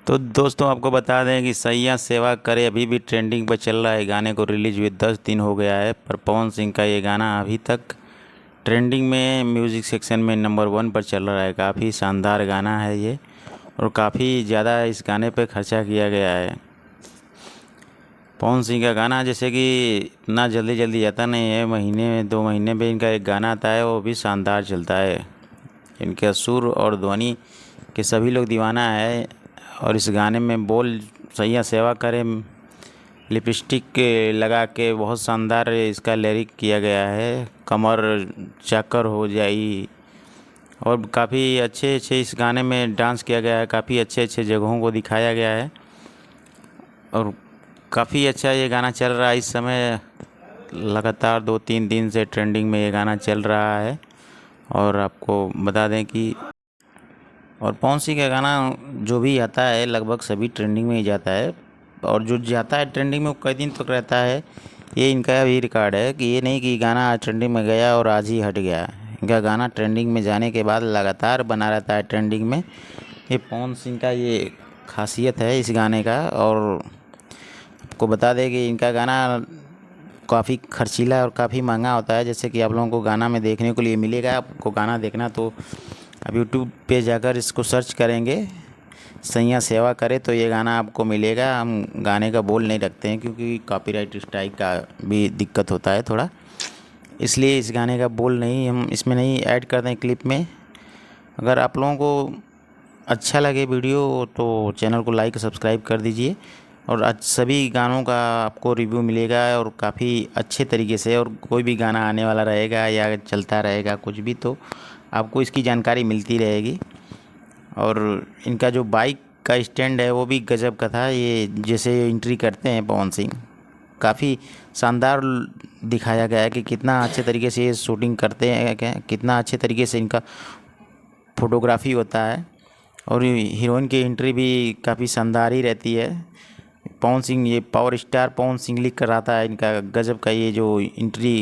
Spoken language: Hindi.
तो दोस्तों आपको बता दें कि सैयां सेवा करे अभी भी ट्रेंडिंग पर चल रहा है। गाने को रिलीज हुए 10 दिन हो गया है, पर पवन सिंह का ये गाना अभी तक ट्रेंडिंग में म्यूज़िक सेक्शन में नंबर 1 पर चल रहा है। काफ़ी शानदार गाना है ये और काफ़ी ज़्यादा इस गाने पे खर्चा किया गया है। पवन सिंह का गाना जैसे कि इतना जल्दी जल्दी आता नहीं है, महीने में 2 महीने में इनका एक गाना आता है, वो भी शानदार चलता है। इनके सुर और ध्वनि के सभी लोग दीवाना है। और इस गाने में बोल सैया सेवा करे लिपस्टिक लगा के बहुत शानदार इसका लिरिक किया गया है। कमर चाकर हो जाई, और काफ़ी अच्छे अच्छे इस गाने में डांस किया गया है। काफ़ी अच्छे अच्छे जगहों को दिखाया गया है और काफ़ी अच्छा ये गाना चल रहा है इस समय। लगातार 2-3 दिन से ट्रेंडिंग में ये गाना चल रहा है। और आपको बता दें कि और पवन सिंह का गाना जो भी आता है लगभग सभी ट्रेंडिंग में ही जाता है, और जो जाता है ट्रेंडिंग में वो कई दिन तक रहता है। ये इनका भी रिकॉर्ड है कि ये नहीं कि गाना आज ट्रेंडिंग में गया और आज ही हट गया। इनका गाना ट्रेंडिंग में जाने के बाद लगातार बना रहता है ट्रेंडिंग में। ये पवन सिंह का ये खासियत है इस गाने का। और आपको बता दें कि इनका गाना काफ़ी खर्चीला और काफ़ी महंगा होता है। जैसे कि आप लोगों को गाना में देखने को लिए मिलेगा। आपको गाना देखना तो अब यूट्यूब पे जाकर इसको सर्च करेंगे, सैयां सेवा करे, तो ये गाना आपको मिलेगा। हम गाने का बोल नहीं रखते हैं क्योंकि कॉपीराइट स्ट्राइक का भी दिक्कत होता है थोड़ा, इसलिए इस गाने का बोल नहीं हम इसमें नहीं ऐड करते हैं क्लिप में। अगर आप लोगों को अच्छा लगे वीडियो तो चैनल को लाइक सब्सक्राइब कर दीजिए। और आज सभी गानों का आपको रिव्यू मिलेगा और काफ़ी अच्छे तरीके से। और कोई भी गाना आने वाला रहेगा या चलता रहेगा कुछ भी, तो आपको इसकी जानकारी मिलती रहेगी। और इनका जो बाइक का स्टैंड है वो भी गजब का था। ये जैसे एंट्री करते हैं पवन सिंह, काफ़ी शानदार दिखाया गया है कि कितना अच्छे तरीके से ये शूटिंग करते हैं, कितना अच्छे तरीके से इनका फोटोग्राफी होता है। और हीरोइन की एंट्री भी काफ़ी शानदार ही रहती है। पवन सिंह, ये पावर स्टार पवन सिंह लिख कर आता है। इनका गजब का ये जो एंट्री